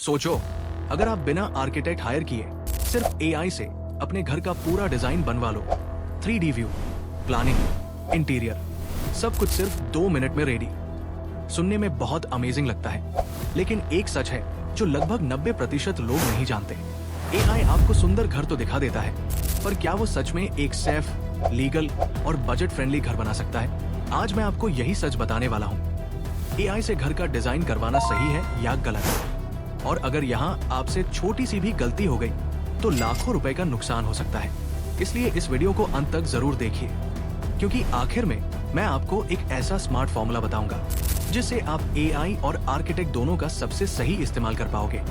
सोचो, अगर आप बिना आर्किटेक्ट हायर किए सिर्फ एआई से अपने घर का पूरा डिजाइन बनवा लो, 3D व्यू, प्लानिंग, इंटीरियर, सब कुछ सिर्फ 2 मिनट में रेडी। सुनने में बहुत अमेजिंग लगता है, लेकिन एक सच है जो लगभग 90% लोग नहीं जानते। एआई आपको सुंदर घर तो दिखा देता है, पर क्या वो सच में एक सेफ, लीगल और बजट फ्रेंडली घर बना सकता है? आज मैं आपको यही सच बताने वाला हूँ। एआई से घर का डिजाइन करवाना सही है या गलत? और अगर यहाँ आपसे छोटी सी भी गलती हो गई तो लाखों रुपए का नुकसान हो सकता है। इसलिए इस वीडियो को अंत तक जरूर देखिए, क्योंकि आखिर में मैं आपको एक ऐसा स्मार्ट फॉर्मूला बताऊंगा जिससे आप एआई और आर्किटेक्ट दोनों का सबसे सही इस्तेमाल कर पाओगे।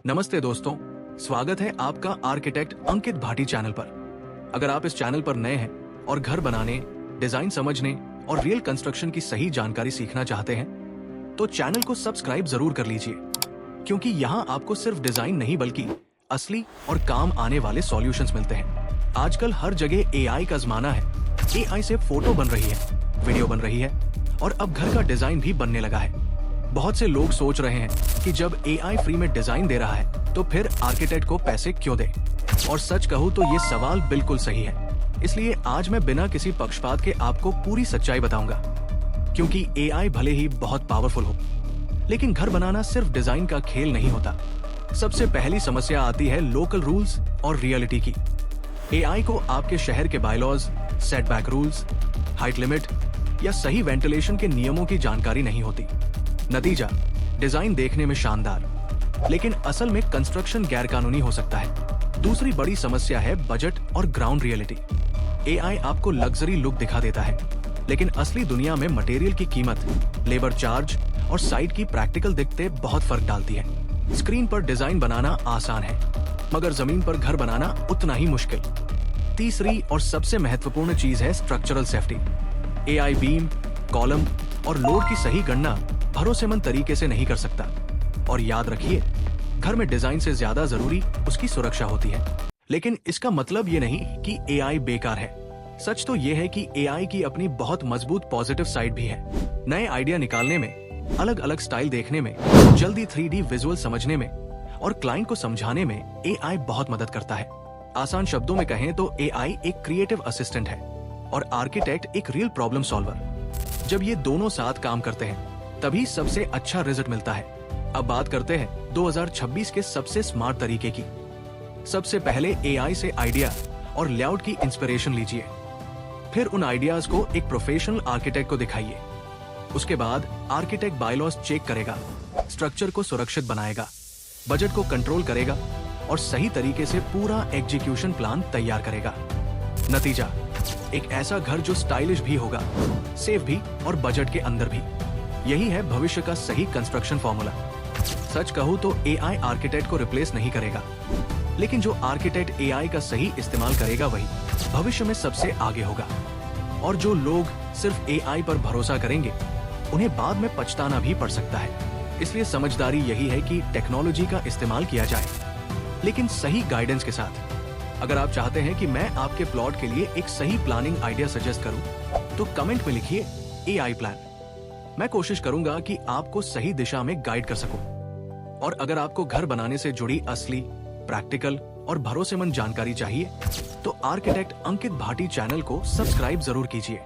नमस्ते दोस्तों, स्वागत है आपका आर्किटेक्ट अंकित भाटी चैनल पर। अगर आप इस चैनल पर नए हैं और घर बनाने, डिजाइन समझने और रियल कंस्ट्रक्शन की सही जानकारी सीखना चाहते हैं तो चैनल को सब्सक्राइब जरूर कर लीजिए, क्योंकि यहाँ आपको सिर्फ डिजाइन नहीं बल्कि असली और काम आने वाले सॉल्यूशंस मिलते हैं। आजकल हर जगह एआई का जमाना है। एआई से फोटो बन रही है, वीडियो बन रही है और अब घर का डिजाइन भी बनने लगा है। बहुत से लोग सोच रहे हैं कि जब एआई फ्री में डिजाइन दे रहा है तो फिर आर्किटेक्ट को पैसे क्यों दे? और सच कहूँ तो ये सवाल बिल्कुल सही है। इसलिए आज मैं बिना किसी पक्षपात के आपको पूरी सच्चाई बताऊंगा, क्योंकि एआई भले ही बहुत पावरफुल हो, लेकिन घर बनाना सिर्फ डिजाइन का खेल नहीं होता। सबसे पहली समस्या आती है लोकल रूल्स और रियलिटी की। एआई को आपके शहर के bylaws, setback rules, height limit या सही वेंटिलेशन के नियमों की जानकारी नहीं होती। नतीजा, डिजाइन देखने में शानदार, लेकिन असल में कंस्ट्रक्शन गैरकानूनी हो सकता है। दूसरी बड़ी समस्या है बजट और ग्राउंड रियलिटी। एआई आपको लग्जरी लुक दिखा देता है, लेकिन असली दुनिया में मटेरियल की कीमत, लेबर चार्ज और साइट की प्रैक्टिकल दिक्कतें बहुत फर्क डालती है। स्क्रीन पर डिजाइन बनाना आसान है, मगर जमीन पर घर बनाना उतना ही मुश्किल। तीसरी और सबसे महत्वपूर्ण चीज है structural safety. AI beam, column और लोड की सही गणना भरोसेमंद तरीके से नहीं कर सकता। और याद रखिए, घर में डिजाइन से ज्यादा जरूरी उसकी सुरक्षा होती है। लेकिन इसका मतलब ये नहीं कि एआई बेकार है। सच तो ये है कि एआई की अपनी बहुत मजबूत पॉजिटिव साइड भी है। नए आइडिया निकालने में, अलग अलग स्टाइल देखने में, जल्दी 3D विजुअल समझने में और क्लाइंट को समझाने में एआई बहुत मदद करता है। आसान शब्दों में कहें तो एआई एक क्रिएटिव असिस्टेंट है और आर्किटेक्ट एक रियल प्रॉब्लम सॉल्वर। जब ये दोनों साथ काम करते हैं तभी सबसे अच्छा रिजल्ट मिलता है। अब बात करते हैं 2026 के सबसे स्मार्ट तरीके की। सबसे पहले एआई से आइडिया और लेआउट की इंस्पिरेशन लीजिए, फिर उन आइडियाज को एक प्रोफेशनल आर्किटेक्ट को दिखाइए। उसके बाद आर्किटेक्ट बायलॉज चेक करेगा, स्ट्रक्चर को सुरक्षित बनाएगा, बजट को कंट्रोल करेगा और सही तरीके से पूरा एग्जीक्यूशन प्लान तैयार करेगा। नतीजा, एक ऐसा घर जो स्टाइलिश भी होगा, सेफ भी और बजट के अंदर भी। यही है भविष्य का सही कंस्ट्रक्शन फॉर्मूला। सच कहूँ तो एआई आर्किटेक्ट को रिप्लेस नहीं करेगा, लेकिन जो आर्किटेक्ट एआई का सही इस्तेमाल करेगा वही भविष्य में सबसे आगे होगा। और जो लोग सिर्फ एआई पर भरोसा करेंगे उन्हें बाद में पछताना भी पड़ सकता है। इसलिए समझदारी यही है कि टेक्नोलॉजी का इस्तेमाल किया जाए, लेकिन सही गाइडेंस के साथ। अगर आप चाहते हैं कि मैं आपके प्लॉट के लिए एक सही प्लानिंग आइडिया सजेस्ट करूं, तो कमेंट में लिखिए एआई प्लान। मैं कोशिश करूंगा कि आपको सही दिशा में गाइड कर सकूं। और अगर आपको घर बनाने से जुड़ी असली, प्रैक्टिकल और भरोसेमंद जानकारी चाहिए तो आर्किटेक्ट अंकित भाटी चैनल को सब्सक्राइब जरूर कीजिए,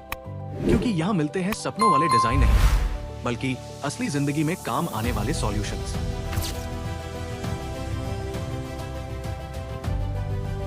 क्योंकि यहाँ मिलते हैं सपनों वाले डिजाइन नहीं, बल्कि असली जिंदगी में काम आने वाले सॉल्यूशंस।